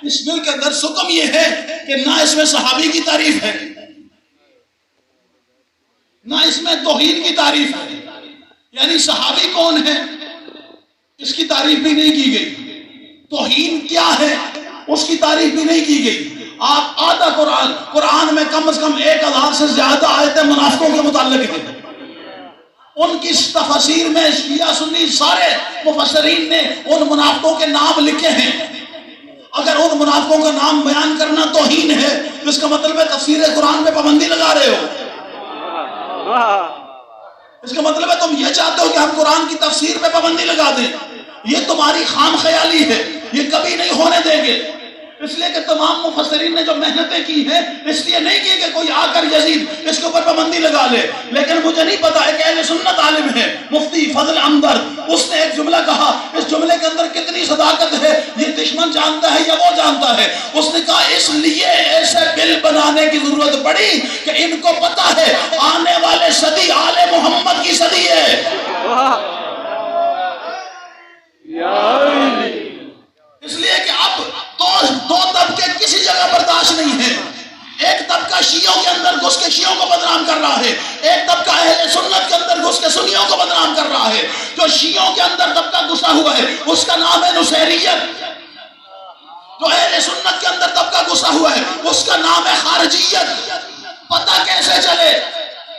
اس ملک کے اندر سکم یہ ہے کہ نہ اس میں صحابی کی تعریف ہے، نہ اس میں توحید کی تعریف ہے، یعنی صحابی کون ہے اس کی تعریف بھی نہیں کی گئی، توحید کیا ہے اس کی تعریف بھی نہیں کی گئی۔ آپ آدھا قرآن میں کم از کم 1000 سے زیادہ آیتیں منافقوں کے متعلق ہیں، ان کی تفسیر میں شیعہ سنی سارے مفسرین نے ان منافقوں کے نام لکھے ہیں۔ اگر ان منافقوں کا نام بیان کرنا توہین ہے تو اس کا مطلب ہے تفسیر قرآن پہ پابندی لگا رہے ہو، اس کا مطلب ہے تم یہ چاہتے ہو کہ ہم قرآن کی تفسیر پہ پابندی لگا دیں۔ یہ تمہاری خام خیالی ہے، یہ کبھی نہیں ہونے دیں گے، اس لیے کہ تمام مفسرین نے جو محنتیں کی ہیں اس لیے نہیں کی کہ کوئی آ کر یزید اس کے اوپر پابندی لگا لے۔ لیکن مجھے نہیں پتا، ایک اہل سنت عالم ہے مفتی فضل ہمدرد، اس نے ایک جملہ کہا، اس جملے کے اندر کتنی صداقت ہے یہ دشمن جانتا ہے یا وہ جانتا ہے۔ اس نے کہا اس لیے ایسے بل بنانے کی ضرورت پڑی کہ ان کو پتا ہے آنے والے صدی آل محمد کی صدی ہے، اس لیے کہ اب دو طبقے کسی جگہ برداشت نہیں ہیں۔ ایک طبقہ شیعوں کے اندر گھس کے شیعوں کو بدنام کر رہا ہے، ایک طبقہ اہل سنت کے اندر گھس کے سنیوں کو بدنام کر رہا ہے۔ جو شیعوں کے اندر طبقہ گھسا ہوا ہے اس کا نام ہے نصیریت، جو اہل سنت کے اندر طبقہ گھسا ہوا ہے اس کا نام ہے خارجیت۔ پتہ کیسے چلے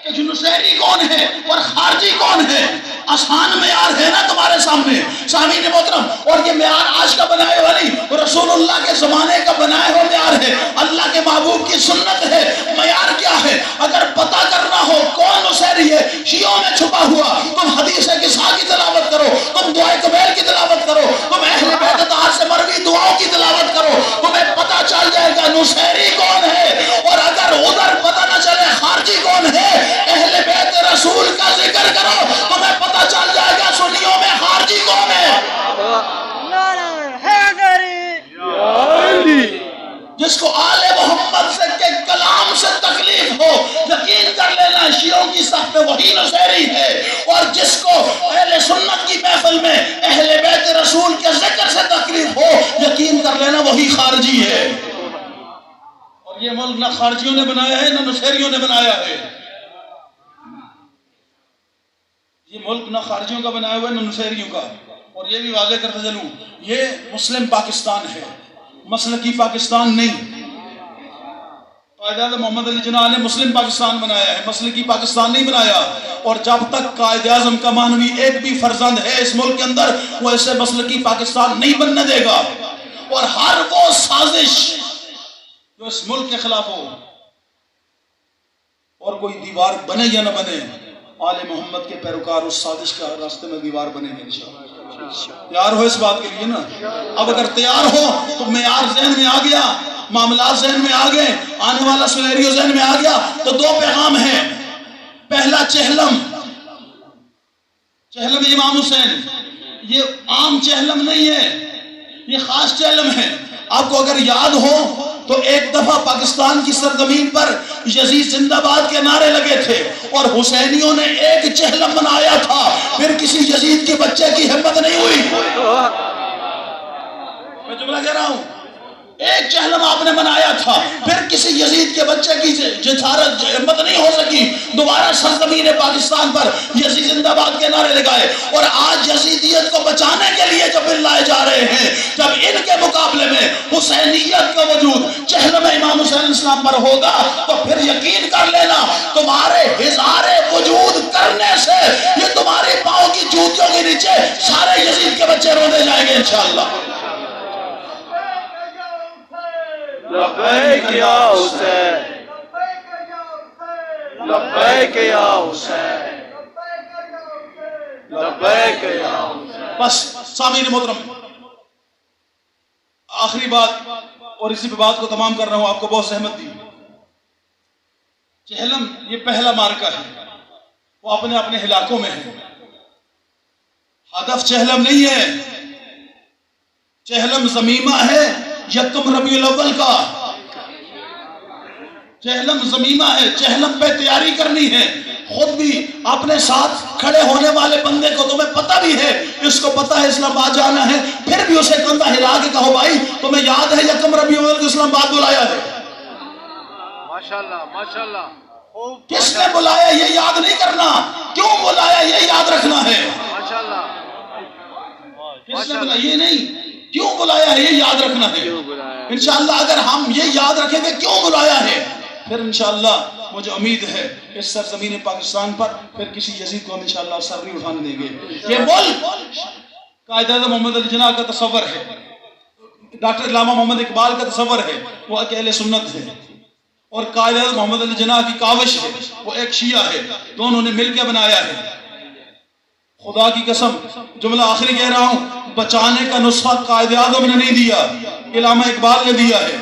کہ جو نصیری کون ہے اور خارجی کون ہے؟ آسان معیار ہے نا تمہارے سامنے سامعین محترم، اور یہ معیار آج کا بنایا ہوا نہیں، رسول اللہ کے زمانے کا بنایا ہوا معیار ہے، اللہ کے محبوب کی سنت ہے۔ معیار کیا ہے؟ اگر پتہ کرنا ہو کون نصیری ہے شیعوں میں چھپا ہوا، تم حدیث کسا کی تلاوت کرو، تم دعائے قبیل کی تلاوت کرو، تم اہل بیت اطہار سے مروی دعاؤں کی تلاوت کرو، تمہیں پتہ چل جائے گا نصیری کون ہے۔ اور اگر ادھر پتہ نہ چلے خارجی کون ہے، اہل بیت رسول کا ذکر کرو، تمہیں پتہ چل جائے گا سنیوں میں خارجی کون ہے۔ جس کو آل محمد سے کے کلام سے تکلیف ہو یقین کر لینا شیعوں کی صف میں وہی نصیری ہے، اور جس کو اہل سنت کی محفل میں اہل بیت رسول کے ذکر سے تکلیف ہو یقین کر لینا وہی خارجی ہے۔ اور یہ ملک نہ خارجیوں نے بنایا ہے نہ نصیریوں نے بنایا ہے، یہ ملک نہ خارجیوں کا بنایا ہوا ہے نہ نصیریوں کا۔ اور یہ بھی واضح کرتا چلوں، یہ مسلم پاکستان ہے، مسلکی پاکستان نہیں۔ قائد اعظم محمد علی جناح نے مسلم پاکستان بنایا ہے، مسلکی پاکستان نہیں بنایا۔ اور جب تک قائد اعظم کا مانوی ایک بھی فرزند ہے اس ملک کے اندر وہ ایسے مسلکی پاکستان نہیں بننے دے گا۔ اور ہر وہ سازش جو اس ملک کے خلاف ہو، اور کوئی دیوار بنے یا نہ بنے، آل محمد کے پیروکار اس سازش کا راستے میں دیوار بنے گے انشاءاللہ۔ تیار ہو اس بات کے لیے نا؟ اب اگر تیار ہو تو معیار ذہن میں آ گیا، معاملات ذہن میں آ گئے، آنے والا سینیریو ذہن میں آ گیا، تو دو پیغام ہیں۔ پہلا چہلم امام حسین، یہ عام چہلم نہیں ہے، یہ خاص چہلم ہے۔ آپ کو اگر یاد ہو تو ایک دفعہ پاکستان کی سرزمین پر یزید زندہ باد کے نعرے لگے تھے اور حسینیوں نے ایک چہلم بنایا تھا، پھر کسی یزید کے بچے کی ہمت نہیں ہوئی۔ میں جملہ کہہ رہا ہوں، ایک چہلم آپ نے بنایا تھا، پھر کسی یزید کے بچے کی جسارت ہمت نہیں ہو سکی، دوبارہ سرزمین پاکستان پر یزید زندہ باد کے نعرے لگائے۔ اور آج یزیدیت کو بچانے کے لیے جب بل لائے جا رہے ہیں، جب ان کے مقابلے میں حسینیت کا وجود چہلم امام حسین السلام پر ہوگا تو پھر یقین کر لینا تمہارے ہزارے وجود کرنے سے یہ تمہارے پاؤں کی جوتیوں کے نیچے سارے یزید کے بچے رونے جائیں گے انشاءاللہ۔ لبیک یا حسین، لبیک یا حسین، لبیک یا حسین۔ بس سامعین محترم، آخری بات اور اسی پہ بات کو تمام کر رہا ہوں، آپ کو بہت زحمت دی۔ چہلم یہ پہلا مارکہ ہے، وہ اپنے اپنے علاقوں میں ہے، ہدف چہلم نہیں ہے، چہلم زمیمہ ہے یکم ربیع الاول کا، چہلم زمیمہ ہے، چہلم پہ تیاری کرنی ہے۔ خود بھی اپنے ساتھ کھڑے ہونے والے بندے کو تمہیں پتہ بھی ہے اس کو پتا ہے اسلام آباد جانا ہے، پھر بھی اسے کندھا ہلا کے کہو بھائی تمہیں یاد ہے یکم ربیع الاول کو اسلام آباد بلایا ہے؟ ماشاءاللہ ماشاءاللہ. کس نے بلایا یہ یاد نہیں کرنا، کیوں بلایا یہ یاد رکھنا ہے. ماشاءاللہ. کس نے بلایا یہ نہیں، کیوں بلایا ہے یہ یاد رکھنا ہے. انشاءاللہ اگر ہم یہ یاد رکھیں گے کیوں بلایا ہے، پھر انشاءاللہ مجھے امید ہے اس سرزمین پاکستان پر پھر کسی یزید کو ہم انشاءاللہ سر نہیں اٹھانے دیں گے. یہ ملک قائد اعظم محمد علی جناح کا تصور ہے، ڈاکٹر علامہ محمد اقبال کا تصور ہے وہ ایک اہل سنت ہے، اور قائد اعظم محمد علی جناح کی کاوش ہے وہ ایک شیعہ ہے، دونوں نے مل کے بنایا ہے. خدا کی قسم جملہ آخری کہہ رہا ہوں، بچانے کا نسخہ قائد اعظم نے نہیں دیا، علامہ اقبال نے دیا ہے.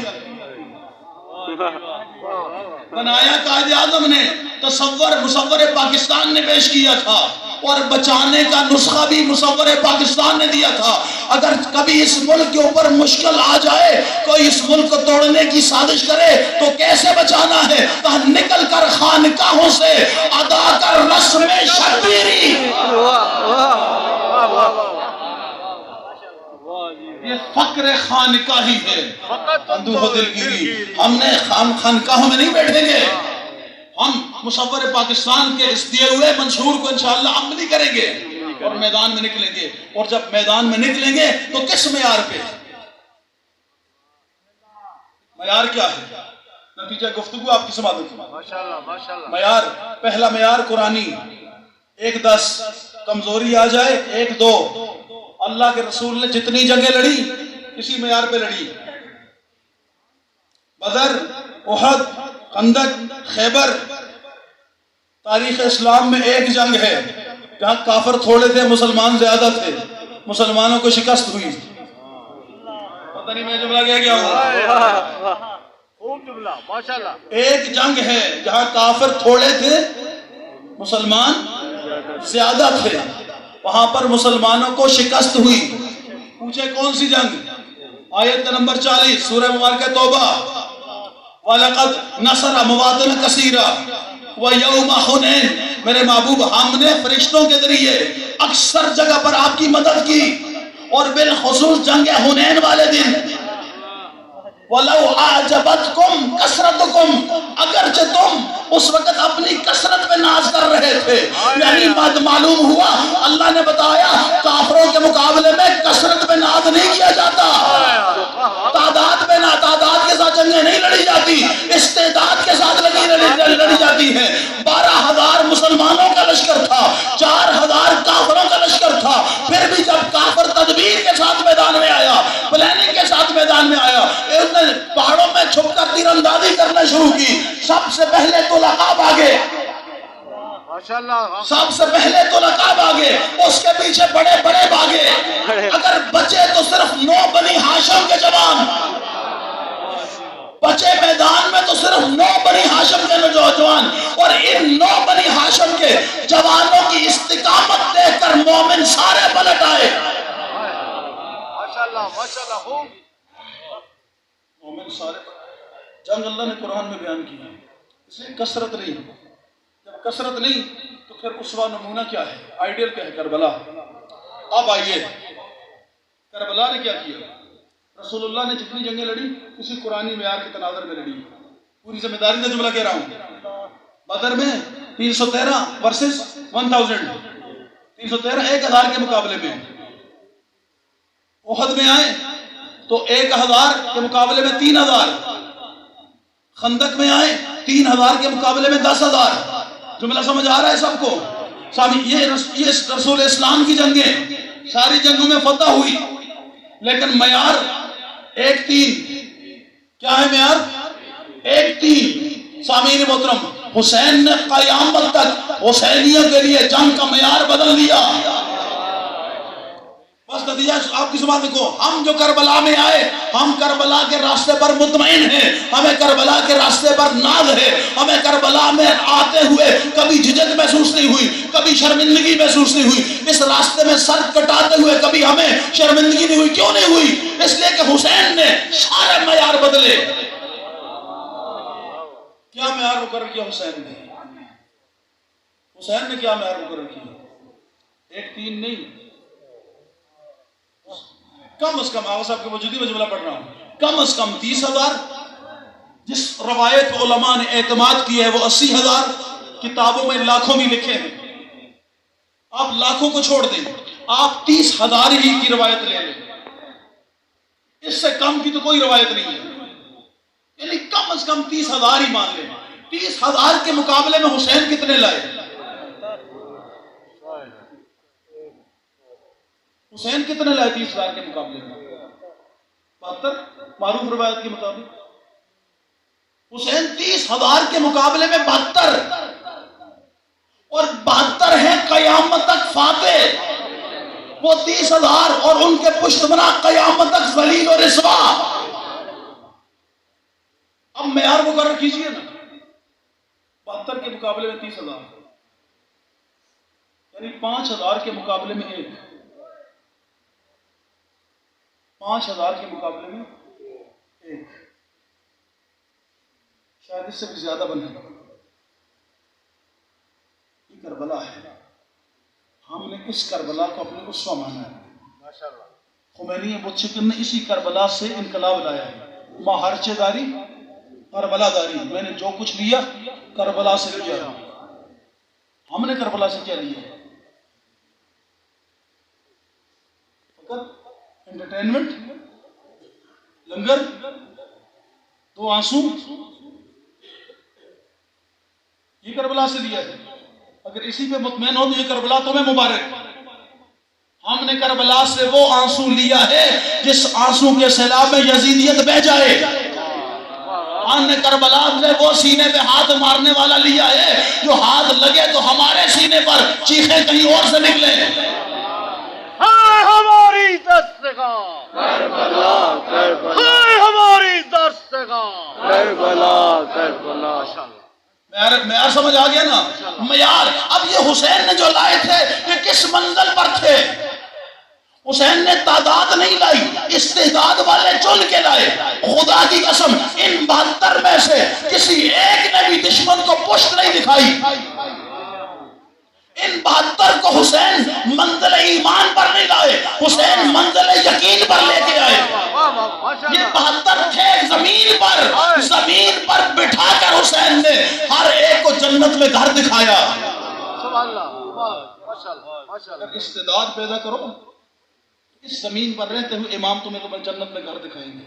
بنایا قائد اعظم نے، تصور مصور پاکستان نے پیش کیا تھا، اور بچانے کا نسخہ بھی مصور پاکستان نے دیا تھا. اگر کبھی اس ملک کے اوپر مشکل آ جائے، کوئی اس ملک کو توڑنے کی سازش کرے تو کیسے بچانا ہے؟ نکل کر خانقاہوں سے ادا کر رسم شبیری. یہ فقر خانقاہی ہے، اندوہ دلگیری. ہم نے خانقاہوں میں نہیں بیٹھیں گے، ہم مصور پاکستان کے اس دیے ہوئے منشور کو انشاءاللہ عملی کریں گے اور میدان میں نکلیں گے. اور جب میدان میں نکلیں گے تو کس معیار پہ؟ معیار کیا ہے؟ نتیجہ گفتگو آپ کی سماعت میں. ماشاءاللہ ماشاءاللہ. معیار پہلا معیار قرآنی، 1-10 کمزوری آ جائے 1-2. اللہ کے رسول نے جتنی جنگیں لڑی اسی معیار پہ لڑی. بدر، احد، خندق، خیبر. تاریخ اسلام میں ایک جنگ ہے جہاں کافر تھوڑے تھے مسلمان زیادہ تھے، مسلمانوں کو شکست ہوئی. پتہ نہیں میں جملہ کہہ گیا ہوں. خوب جملہ ماشاءاللہ. ایک جنگ ہے جہاں کافر تھوڑے تھے مسلمان زیادہ تھے، وہاں پر مسلمانوں کو شکست ہوئی. پوچھے کون سی جنگ؟ آیت نمبر 40 سورہ مبارکہ توبہ. وَلَقَدْ نَصَرَ مَوَاطِنَ كَثِيرًا وَيَوْمَ حُنَيْنٍ. میرے محبوب ہم نے فرشتوں کے ذریعے اکثر جگہ پر آپ کی مدد کی، اور بالخصوص جنگ حنین والے دن. وَلَوْ أَعْجَبَتْكُمْ كَثْرَتُكُمْ. اگرچہ تم اس وقت اپنی کثرت پہ ناز کر رہے تھے، یعنی معلوم ہوا اللہ نے بتایا کافروں کے مقابلے میں کثرت پہ ناز نہیں کیا جاتا، تعداد پہ نہ، تعداد کے ساتھ جنگیں نہیں لڑی جاتی، استعداد کے ساتھ لڑی جاتی ہیں. 12,000 مسلمانوں کا لشکر تھا، 4,000 کافروں کا لشکر تھا. پھر بھی جب کافر تدبیر کے ساتھ میدان میں آیا، پلاننگ کے ساتھ میدان میں آیا، پہاڑوں میں چھپ کر تیر اندازی کرنا شروع کی. سب سے پہلے تو لقاب آگے، ماشاءاللہ. سب سے پہلے تو لقاب آگے، اس کے پیچھے بڑے بڑے باغے. اگر بچے تو صرف 9 بنی ہاشم کے جوان بچے میدان میں، تو صرف 9 بنی ہاشم کے نوجوان. اور ان 9 بنی ہاشم کے جوانوں کی استقامت دیکھ کر مومن سارے پلٹ آئے. ماشاءاللہ ماشاءاللہ. خوب مومن سارے. جنگ اللہ نے قرآن میں بیان کی ہے، اس لیے کثرت نہیں. جب کثرت نہیں تو پھر اسوہ نمونہ کیا ہے، آئیڈیل کیا ہے؟ کربلا. اب آئیے کربلا نے کیا کیا. رسول اللہ نے جتنی جنگیں لڑی اسی قرآنی معیار کے تناظر میں لڑی. پوری ذمہ داری کا جملہ کہہ رہا ہوں. بدر میں 313 ورسز 1000، 313 1000 کے مقابلے میں. احد میں آئے تو 1000 کے مقابلے میں 3000. خندق میں آئے 3000 کے مقابلے میں 10,000. جملہ سمجھ آ رہا ہے سب کو؟ یہ رسول اسلام کی جنگیں، ساری جنگوں میں فتح ہوئی، لیکن معیار 1-3. کیا ہے معیار؟ 1-3. سامعین محترم، حسین نے قیامت تک حسینیوں کے لیے جنگ کا معیار بدل دیا. بس نتیجہ آپ کی زبان دیکھو. ہم جو کربلا میں آئے، ہم کربلا کے راستے پر مطمئن ہیں، ہمیں کربلا کے راستے پر ناز ہے. ہمیں کربلا میں آتے ہوئے کبھی جھجک محسوس نہیں ہوئی، کبھی شرمندگی محسوس نہیں ہوئی. اس راستے میں سر کٹاتے ہوئے کبھی ہمیں شرمندگی نہیں ہوئی. کیوں نہیں ہوئی؟ اس لیے کہ حسین نے سارے معیار بدلے. کیا معیار مقرر کیا حسین نے؟ حسین نے کیا معیار مقرر کیا؟ 1-3 نہیں، کم از کم آغا صاحب کے موجودی میں جملہ پڑھ رہا ہوں، کم از کم 30,000، جس روایت کو علماء نے اعتماد کی ہے وہ 80,000، کتابوں میں لاکھوں بھی لکھے ہیں، آپ لاکھوں کو چھوڑ دیں، آپ 30,000 ہی کی روایت لے لیں، اس سے کم کی تو کوئی روایت نہیں ہے، یعنی کم از کم 30,000 ہی مان لیں۔ 30,000 کے مقابلے میں حسین کتنے لائے؟ حسین کتنے لائے 30,000 کے مقابلے میں؟ 72 معروف روایت کے مطابق حسین 30,000 کے مقابلے میں 72، اور 72 ہیں قیامت تک فاتح، وہ 30,000 اور ان کے پشت بنا قیامت تک ذلیل و رسوا۔ اب معیار مقرر کیجئے نا، 72 کے مقابلے میں 30,000، یعنی 5,000 کے مقابلے میں ایک، 5,000 کے مقابلے میں ایک، شاید اس سے بھی زیادہ بنے۔ یہ کربلا ہے، ہم نے اس کربلا کو اپنے اسوہ مانا ہے۔ خمینی ابو شکر نے اسی کربلا سے انقلاب لایا ہے، ماں ہرچے داری کربلا داری، میں نے جو کچھ لیا کربلا سے لیا۔ ہم نے کربلا سے کیا لیا؟ فقط انٹرٹینمنٹ، لنگر، 2 آنسو، یہ کربلا سے لیا ہے۔ اگر اسی پہ مطمئن ہو تو یہ کربلا تمہیں مبارک۔ ہم نے کربلا سے وہ آنسو لیا ہے جس آنسو کے سیلاب میں یزیدیت بہ جائے۔ ہم نے کربلا سے وہ سینے پہ ہاتھ مارنے والا لیا ہے جو ہاتھ لگے تو ہمارے سینے پر چیخیں کہیں اور سے نکلے۔ ہماری دستگاہ کربلا، کربلا ہماری دستگاہ کربلا، کربلا۔ معیار سمجھ آ گیا نا؟ معیار۔ اب یہ حسین نے جو لائے تھے یہ کس منزل پر تھے؟ حسین نے تعداد نہیں لائی، استعداد والے چن کے لائے۔ خدا کی قسم ان 72 میں سے کسی ایک نے بھی دشمن کو پشت نہیں دکھائی۔ ان 72 کو حسین منزل ایمان پر نہیں لائے، حسین منزل یقین پر لے کے آئے۔ یہ 72 تھے زمین پر بٹھا کر حسین نے ہر ایک کو جنت میں گھر دکھایا۔ اگر استعداد پیدا کرو، اس زمین پر رہتے ہوئے امام تمہیں جنت میں گھر دکھائیں گے۔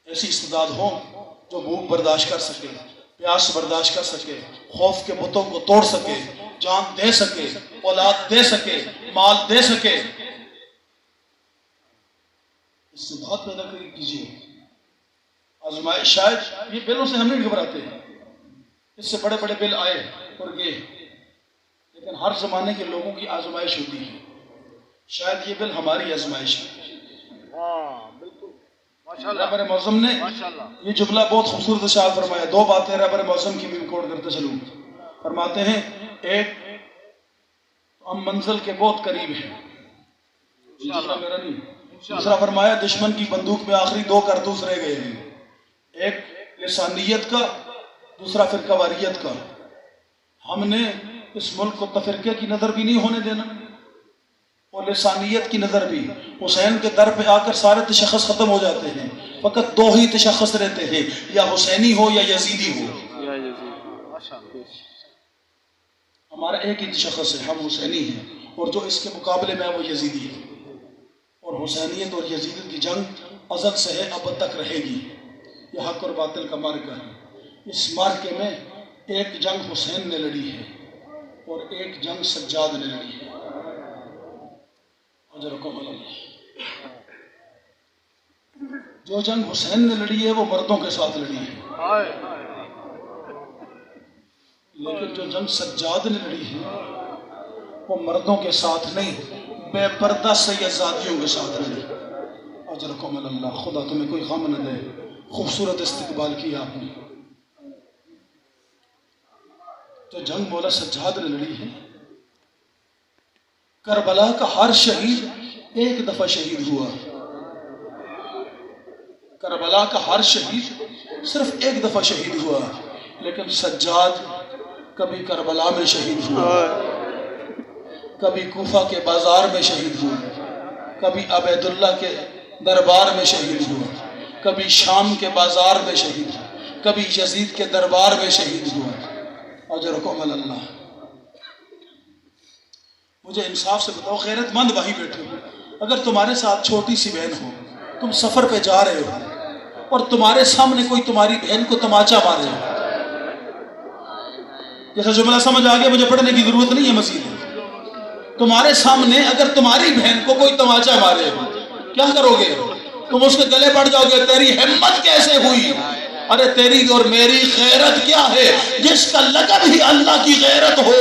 ایسی استعداد ہو جو بھوک برداشت کر سکے، پیاس برداشت کر سکے، خوف کے بتوں کو توڑ سکے، جان دے سکے، اولاد دے سکے، مال دے سکے۔ استعداد پیدا کیجیے۔ آزمائش، شاید یہ بلوں سے ہم نہیں گھبراتے، اس سے بڑے بڑے بل آئے اور گئے، لیکن ہر زمانے کے لوگوں کی آزمائش ہوتی ہے۔ شاید یہ بل ہماری آزمائش ہے۔ رہبر معظم نے یہ جملہ بہت خوبصورت ارشاد فرمایا۔ 2 باتیں رہبر معظم کی بھی ریکارڈ کرتے چلوں۔ فرماتے ہیں ایک، ہم منزل کے بہت قریب ہیں، دوسرا میرا نہیں، دوسرا فرمایا دشمن کی بندوق میں آخری 2 کارتوس رہ گئے ہیں، ایک لسانیت کا، دوسرا فرقہ واریت کا۔ ہم نے اس ملک کو تفرقے کی نظر بھی نہیں ہونے دینا اور لسانیت کی نظر بھی۔ حسین کے در پہ آ کر سارے تشخص ختم ہو جاتے ہیں، فقط 2 ہی تشخص رہتے ہیں، یا حسینی ہو یا یزیدی ہو۔ ہمارا ایک ہی تشخص ہے، ہم حسینی ہیں، اور جو اس کے مقابلے میں ہے وہ یزیدی ہے۔ اور حسینیت اور یزیدیت کی جنگ ازل سے ہے، ابد تک رہے گی۔ یہ حق اور باطل کا معرکہ ہے۔ اس معرکے میں ایک جنگ حسین نے لڑی ہے اور ایک جنگ سجاد نے لڑی ہے۔ اجرکم اللہ۔ جو جنگ حسین نے لڑی ہے وہ مردوں کے ساتھ لڑی ہے، لیکن جو جنگ سجاد نے لڑی ہے وہ مردوں کے ساتھ نہیں، بے پردہ سیدزادیوں کے ساتھ لڑی۔ اجرکم اللہ۔ خدا تمہیں کوئی غم نہ دے۔ خوبصورت استقبال کیا آپ نے۔ جو جنگ مولا سجاد نے لڑی ہے، کربلا کا ہر شہید ایک دفعہ شہید ہوا۔ کربلا کا ہر شہید صرف ایک دفعہ شہید ہوا، لیکن سجاد کبھی کربلا میں شہید ہوا، کبھی کوفہ کے بازار میں شہید ہوا، کبھی عبیداللہ کے دربار میں شہید ہوا، کبھی شام کے بازار میں شہید ہوا، کبھی یزید کے دربار میں شہید ہوا۔ اجرکم اللہ۔ مجھے انصاف سے بتاؤ، غیرت مند بھائی بیٹھے ہو، اگر تمہارے ساتھ چھوٹی سی بہن ہو، تم سفر پہ جا رہے ہو اور تمہارے سامنے کوئی تمہاری بہن کو تماچا مارے، جیسا جملہ سمجھ آ گیا، مجھے پڑھنے کی ضرورت نہیں ہے مزید۔ تمہارے سامنے اگر تمہاری بہن کو کوئی تماچا مارے، کیا کرو گے؟ تم اس کے گلے پڑ جاؤ گے، تیری ہمت کیسے ہوئی؟ ارے تیری اور میری غیرت کیا ہے؟ جس کا لقب ہی اللہ کی غیرت ہو،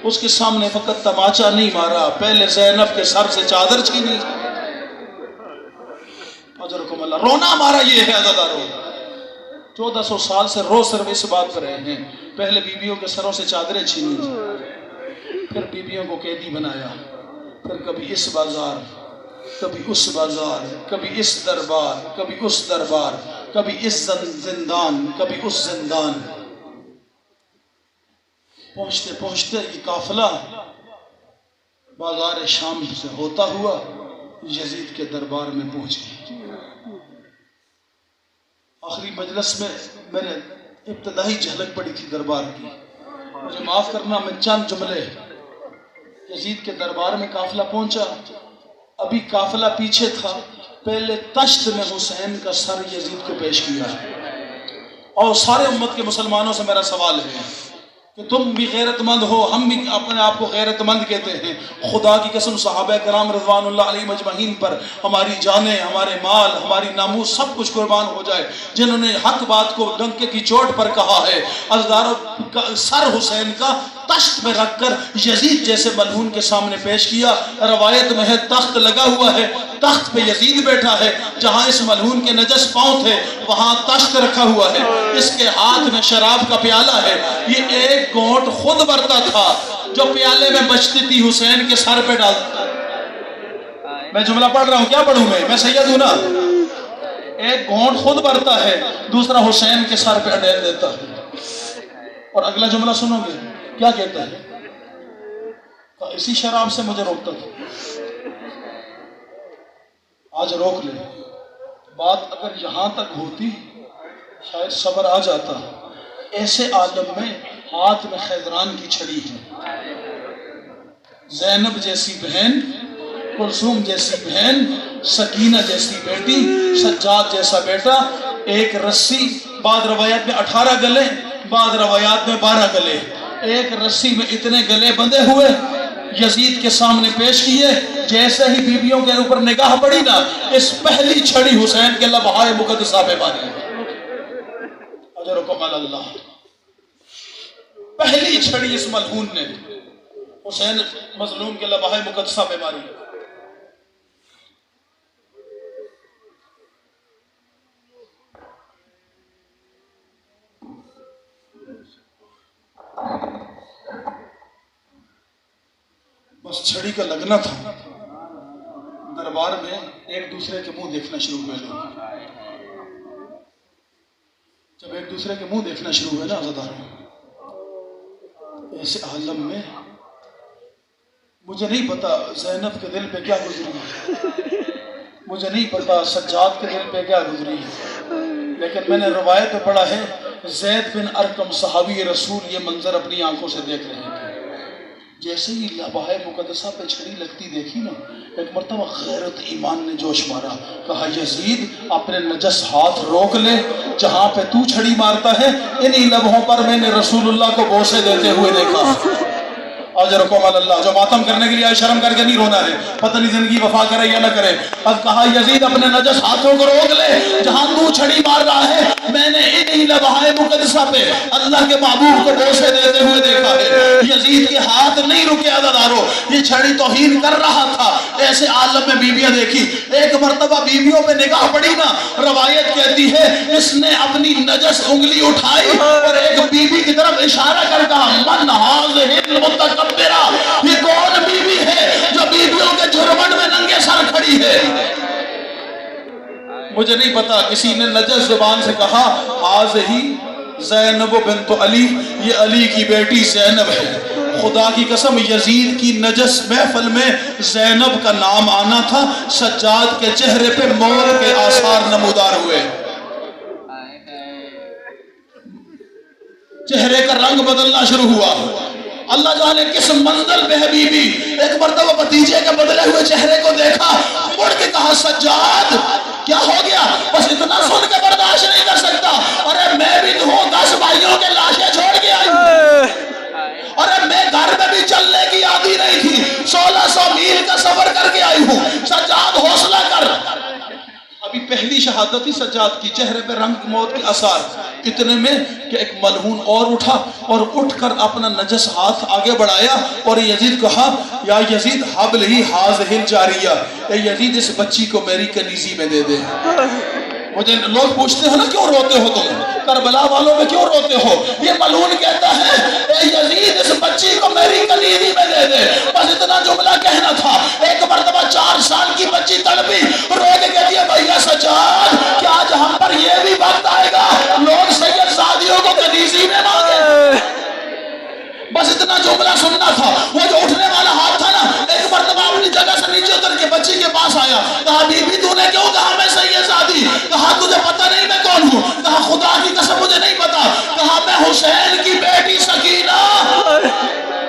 اس کے سامنے فقط تماچا نہیں مارا، پہلے زینب کے سر سے چادر چھینی۔ اجرکم اللہ۔ رونا ہمارا یہ ہے عزادارو، 1400 سال سے رو صرف اس بات پر رہے ہیں، پہلے بیویوں کے سروں سے چادریں چھینی، پھر بیویوں کو قیدی بنایا، پھر کبھی اس بازار، کبھی اس بازار، کبھی اس دربار، کبھی اس دربار، کبھی اس زندان، کبھی اس زندان۔ پہنچتے پہنچتے یہ قافلہ بازار شام سے ہوتا ہوا یزید کے دربار میں پہنچ گیا۔ آخری مجلس میں میں نے ابتدائی جھلک پڑی تھی دربار کی، مجھے معاف کرنا، میں چند جملے۔ یزید کے دربار میں قافلہ پہنچا، ابھی قافلہ پیچھے تھا، پہلے تشت میں حسین کا سر یزید کو پیش کیا۔ اور سارے امت کے مسلمانوں سے میرا سوال ہے کہ تم بھی غیرت مند ہو، ہم بھی اپنے آپ کو غیرت مند کہتے ہیں، خدا کی قسم صحابہ کرام رضوان اللہ علیہ مجمعین پر ہماری جانیں، ہمارے مال، ہماری ناموس سب کچھ قربان ہو جائے، جنہوں نے حق بات کو ڈنکے کی چوٹ پر کہا ہے۔ عزیزانو، سر حسین کا تشت میں رکھ کر یزید جیسے ملعون کے سامنے پیش کیا۔ روایت میں ہے تخت لگا ہوا ہے، تخت پہ یزید بیٹھا ہے، جہاں اس ملعون کے نجس پاؤں تھے وہاں تشت رکھا ہوا ہے، اس کے ہاتھ میں شراب کا پیالہ ہے، یہ ایک گھونٹ خود برتا تھا جو پیالے میں بچتی تھی حسین کے سر پہ ڈالتا۔ میں جملہ پڑھ رہا ہوں، کیا پڑھوں میں سید ہوں نا۔ ایک گھونٹ خود برتا ہے، دوسرا حسین کے سر پہ ڈال دیتا ہے۔ اور اگلا جملہ سنو گے کیا کہتا ہے؟ اسی شراب سے مجھے روکتا تھا، آج روک لے۔ بات اگر یہاں تک ہوتی شاید صبر آ جاتا۔ ایسے عالم میں ہاتھ میں خیزران کی چھڑی ہے، زینب جیسی بہن، کلثوم جیسی بہن، سکینہ جیسی بیٹی، سجاد جیسا بیٹا، ایک رسی، بعض روایات میں 18 گلے، بعض روایات میں 12 گلے، ایک رسی میں اتنے گلے بندھے ہوئے یزید کے سامنے پیش کیے۔ جیسے ہی بیویوں کے اوپر نگاہ پڑی نا، اس پہلی چھڑی حسین کے لبہائے مقدسہ پہ ماری۔ اجرکم اللہ۔ پہلی چھڑی اس ملعون نے حسین مظلوم کے لبہائے مقدسہ پہ ماری۔ بس چھڑی کا لگنا تھا، دربار میں ایک دوسرے کے منہ دیکھنا شروع ہوئے لوگ۔ جب ایک دوسرے کے منہ دیکھنا شروع ہوئے نا عزاداروں، ایسے عالم میں مجھے نہیں پتا زینب کے دل پہ کیا گزری، مجھے نہیں پتا سجاد کے دل پہ کیا گزری، لیکن میں نے روایت میں پڑھا ہے زید بن ارقم صحابی رسول یہ منظر اپنی آنکھوں سے دیکھ رہے تھے۔ جیسے ہی لبہائے مقدسہ پہ چھڑی لگتی دیکھی نا، ایک مرتبہ غیرت ایمان نے جوش مارا، کہا یزید اپنے نجس ہاتھ روک لے، جہاں پہ تو چھڑی مارتا ہے انہی لبہوں پر میں نے رسول اللہ کو بوسے دیتے ہوئے دیکھا۔ اجرکم اللہ۔ جو ماتم کرنے کے لیے آئے شرم کر کے نہیں رونا ہے، پتہ نہیں زندگی وفا کرے یا نہ کرے۔ اب کہا یزید اپنے نجس ہاتھوں کو روک لے، جہاں تو چھڑی مار رہا ہے میں نے انہی لبہائے مقدسہ پہ اللہ کے محبوب کو بوسے دیتے ہوئے دیکھا ہے۔ یزید کے ہاتھ نہیں رکے عزادارو، یہ چھڑی توہین کر رہا تھا۔ ایسے عالم میں بیویاں دیکھی، ایک مرتبہ بیویوں پہ نگاہ پڑی نا، روایت کہتی ہے اس نے اپنی نجس انگلی اٹھائی اور ایک بیوی کی طرف اشارہ کر کہا من ہاذہ المتکبرہ، یہ کون بیوی ہے جو بیویوں کے جھرمٹ میں ننگے سر کھڑی ہے؟ مجھے نہیں پتا، کسی نے نجس زبان سے کہا ہاذہ زینب بنت علی، یہ علی کی بیٹی زینب ہے۔ خدا کی قسم یزید کی نجس محفل میں زینب کا نام آنا تھا، سجاد کے چہرے پہ مور کے آثار نمودار ہوئے، چہرے کا رنگ بدلنا شروع ہوا۔ اللہ جانے کس منزل پہ ہے بی بی، ایک مرتبہ بھتیجے کے بدلے ہوئے چہرے کو دیکھا، مڑ کے کہا سجاد کیا ہو گیا؟ بس اتنا سن کے برداشت نہیں کر سکتا، ارے میں بھی تو ہوں 10 بھائیوں کے لاشیں چھوڑ کے آئی ہوں، ارے میں گھر میں بھی چلنے کی عادی نہیں تھی، 1600 میل کا سفر کر کے آئی ہوں، سجاد حوصلہ کر۔ ابھی پہلی شہادت ہی سجاد کی، چہرے پہ رنگ موت کے اثار، اتنے میں کہ ایک ملعون اور اٹھا اور اٹھ کر اپنا نجس ہاتھ آگے بڑھایا اور یزید کہا یا یزید حبل ہی حاضر جاریہ، اے یزید اس بچی کو میری کنیزی میں دے دے۔ مجھے لوگ پوچھتے ہو نا کیوں روتے ہو تم، کربلا والوں میں کیوں روتے ہو؟ یہ ملعون کہتا ہے اے یزید اس بچی کو میری کنیزی میں دے دے، بس اتنا جملہ کہنا تھا۔ ایک مرتبہ 4 سال کی بچی تڑپی، رو کے کہتی ہے بھیا سجاد کیا آج ہم پر یہ بھی وقت آئے گا لوگ سید زادیوں کو کنیزی میں مانگے؟ بس اتنا جملہ سننا تھا۔ وہ جو اٹھنے والا ہاتھ تھا نا، ایک مرتبہ اپنی جگہ سے نیچے اتر کے بچی کے پاس آیا، کہا بی بی تو نے کیوں کہا میں سید زادی؟ کہا تجھے پتہ نہیں میں کون ہوں؟ کہا خدا کی قسم مجھے نہیں پتا۔ کہا میں حسین کی بیٹی سکینہ۔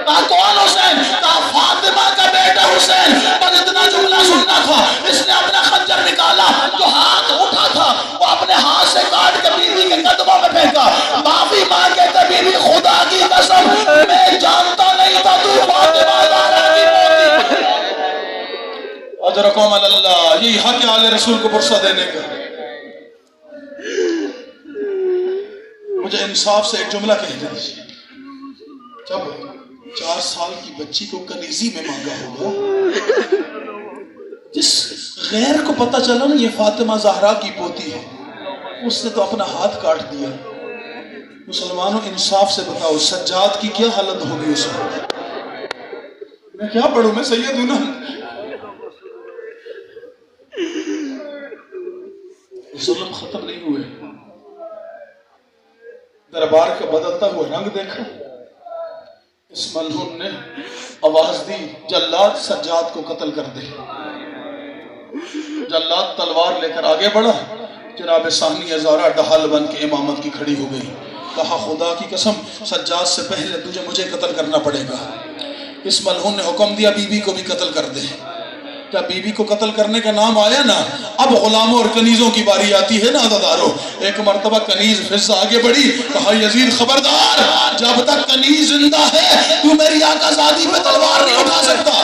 کہا کون حسین؟ کہا فاطمہ کا بیٹا حسین۔ بس اتنا جملہ سننا تھا۔ اس نے اپنا خنجر نکالا، جو ہاتھ اٹھا تھا وہ اپنے ہاتھ سے کاٹ کے بی بی کے قدموں میں پھینکا، معافی مانگ کے بی بی خدا کی قسم میں جانتا نہیں تھا تو فاطمہ زہرا کی پوتی۔ اجرکم اللہ، یہی حق آل رسول کو پرسہ دینے کا۔ مجھے انصاف سے ایک جملہ کہہ دیجیے، جب 4 سال کی بچی کو کنیزی میں مانگا ہوگا، جس غیر کو پتہ چلا نا یہ فاطمہ زہرا کی پوتی ہے، اس نے تو اپنا ہاتھ کاٹ دیا۔ مسلمانوں انصاف سے بتاؤ سجاد کی کیا حالت ہوگی اس وقت؟ میں کیا پڑھوں، میں سید ہوں نا۔ ظلم ختم نہیں ہوئے، دربار کا بدلتا ہوا رنگ دیکھا، اس ملعون نے آواز دی جلاد سجاد کو قتل کر دے۔ جلاد تلوار لے کر آگے بڑھا، جناب ثانی زہرا ڈھال بن کے امامت کی کھڑی ہو گئی۔ کہا خدا کی قسم سجاد سے پہلے تجھے مجھے قتل کرنا پڑے گا۔ اس ملعون نے حکم دیا بی بی کو بھی قتل کر دے۔ کیا بی بی کو قتل کرنے کا نام آیا نا، اب غلاموں اور کنیزوں کی باری آتی ہے نا عزادارو۔ ایک مرتبہ کنیز فضہ آگے بڑھی، کہا یزید خبردار، جب تک کنیز زندہ ہے تو میری آقا زادی پہ تلوار نہیں اٹھا سکتا۔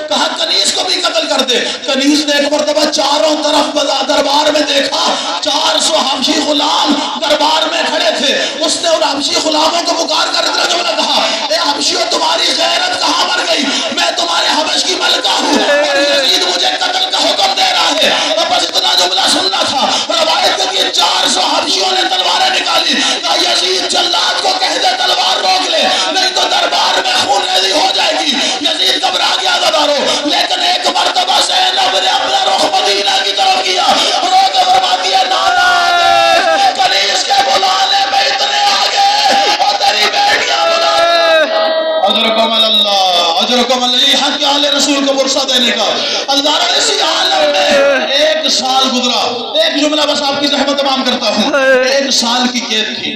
کہا کنیز کو بھی قتل کر دے۔ کنیز نے ایک مرتبہ چاروں طرف دربار میں دیکھا، 400 حبشی غلام دربار میں کھڑے تھے۔ اس نے ان حبشی غلاموں کو پکار کر اتنا جملہ کہا، اے حبشیوں تمہاری غیرت کہاں مر گئی؟ میں تمہارے حبش کی ملکہ ہوں اور یزید مجھے قتل کا حکم دے رہا ہے۔ بس اتنا جملہ سننا تھا۔ روایت کے 400 حبشیوں نے تلواریں نکالی، کہا یزید جلاد کو کہہ دے تلوار روک لے، نہیں تو دربار میں خون ریزی ہو جائے گی۔ یزید گھبرا گیا عزادارو، لیکن ایک مرتبہ زینب نے اپنا رخ مدینہ کی طرف کیا، رو کے فرماتی ہے نانا کنیز کے بلانے میں اتنے آگے اور تیری بیٹیاں بلانے۔ اجرکم اللہ، اجرکم اللہ، یہ حق آل رسول کو پرسہ دینے کا۔ عزادارو اسی عالم میں 1 سال گزرا، ایک جملہ بس آپ کی زحمت تمام کرتا ہوں، 1 سال کی قید تھی۔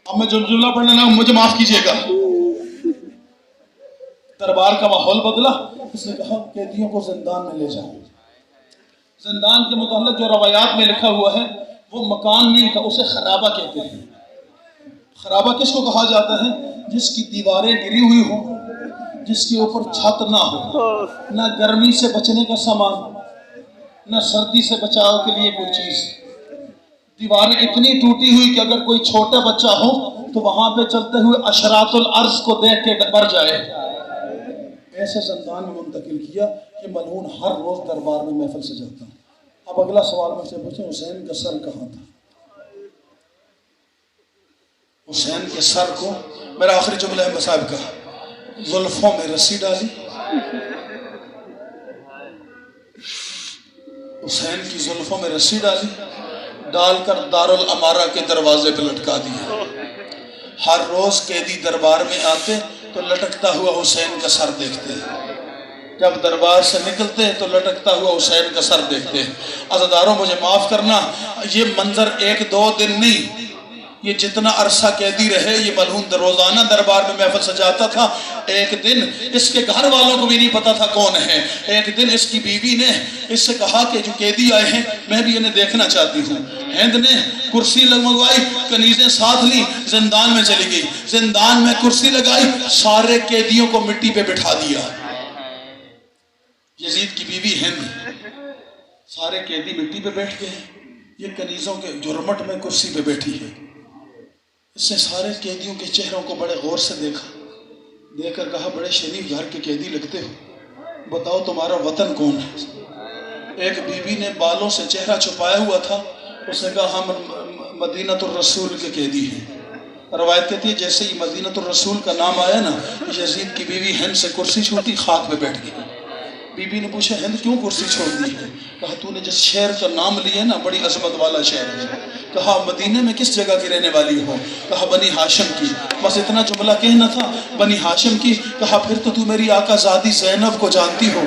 اب میں جو جملہ پڑھنے لگا مجھے معاف کیجئے گا۔ دربار کا ماحول بدلا، اس نے کہا قیدیوں کو زندان میں لے جاؤ۔ زندان کے متعلق جو روایات میں لکھا ہوا ہے وہ مکان نہیں تھا، اسے خرابہ کہتے ہیں۔ خرابہ کس کو کہا جاتا ہے؟ جس کی دیواریں گری ہوئی ہوں، جس کے اوپر چھت نہ ہو، نہ گرمی سے بچنے کا سامان، نہ سردی سے بچاؤ کے لیے کوئی چیز۔ دیواریں اتنی ٹوٹی ہوئی کہ اگر کوئی چھوٹا بچہ ہو تو وہاں پہ چلتے ہوئے اشراط الارض کو دیکھ کے مر جائے۔ ایسے زندان میں منتقل کیا کہ ملعون ہر روز دربار میں محفل سجاتا۔ اب اگلا سوال مجھ سے پوچھیں حسین کا سر کہاں تھا؟ حسین کے سر کو، میرا آخری جملہ ہے صاحب کا، زلفوں میں رسی ڈالی، حسین کی زلفوں میں رسی ڈالی، ڈال کر دارالامارہ کے دروازے پہ لٹکا دیا۔ ہر روز قیدی دربار میں آتے تو لٹکتا ہوا حسین کا سر دیکھتے ہیں، جب دربار سے نکلتے ہیں تو لٹکتا ہوا حسین کا سر دیکھتے ہیں۔ عزاداروں مجھے معاف کرنا، یہ منظر ایک دو دن نہیں، یہ جتنا عرصہ قیدی رہے یہ ملعون روزانہ دربار میں محفل سجاتا تھا۔ ایک دن اس کے گھر والوں کو بھی نہیں پتا تھا کون ہے۔ ایک دن اس کی بیوی نے اس سے کہا کہ جو قیدی آئے ہیں میں بھی انہیں دیکھنا چاہتی ہوں۔ ہند نے کرسی منگوائی، کنیزیں ساتھ لی، زندان میں چلی گئی، زندان میں کرسی لگائی، سارے قیدیوں کو مٹی پہ بٹھا دیا۔ یزید کی بیوی ہند، سارے قیدی مٹی پہ بیٹھ گئے، یہ کنیزوں کے جرمٹ میں کرسی پہ بیٹھی ہے۔ اس نے سارے قیدیوں کے چہروں کو بڑے غور سے دیکھا، دیکھ کر کہا بڑے شریف گھر کے قیدی لگتے ہو، بتاؤ تمہارا وطن کون ہے؟ ایک بیوی نے بالوں سے چہرہ چھپایا ہوا تھا، اس نے کہا ہم مدینۃ الرسول کے قیدی ہیں۔ روایت کہتی ہے جیسے ہی مدینۃ الرسول کا نام آیا نا، یزید کی بیوی ہند سے کرسی چھوٹی خاک پہ بیٹھ گئی۔ بی بی نے پوچھا ہند کیوں کرسی چھوڑ دی ہے؟ کہا تو نے جس شہر کا نام لیا نا بڑی عظمت والا شہر ہے۔ کہا مدینے میں کس جگہ کی رہنے والی ہو؟ کہا بنی ہاشم کی۔ بس اتنا جملہ کہنا تھا، بنی ہاشم کی۔ کہا پھر تو میری آقا زادی زینب کو جانتی ہو،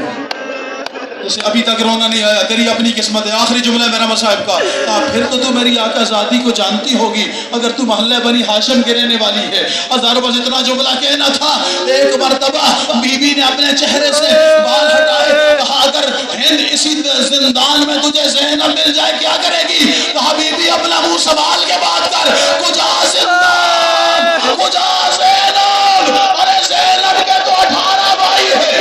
جسے ابھی تک رونا نہیں آیا، تیری اپنی قسمت ہے۔ آخری جملہ میرا مصاحب کا، کہا پھر تو میری آقا زادی کو جانتی ہوگی اگر تو محلہ بنی ہاشم کے رہنے والی ہے۔ ہزاروں بس اتنا جملہ کہنا تھا۔ ایک مرتبہ بی بی نے اپنے چہرے سے بال ہٹائے، کہا اگر ہند اسی زندان میں تجھے زینب مل جائے کیا کرے گی؟ کہا بی بی اپنا منہ سنبھال کے بات کر، کجا زندان کجا زینب، ارے زینب کے تو 18 بھائی ہے۔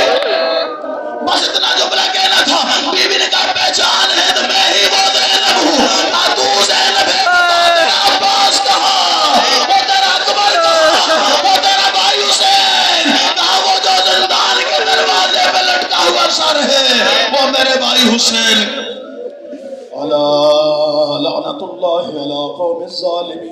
بس اتنا جملہ کہنا تھا۔ بی بی نے کہا پہچان ہے تو میں ہی وہ زینب ہوں، نہ تو زینب ہے بتا تیرا عباس کہاں، وہ تیرا اکبر کہاں، وہ تیرا بھائی حسین کہاں، وہ جو زندان کے دروازے پہ لٹکا ہوا سر ہے وہ میرے بھائی حسین۔ لعنت اللہ علی قوم الظالمین۔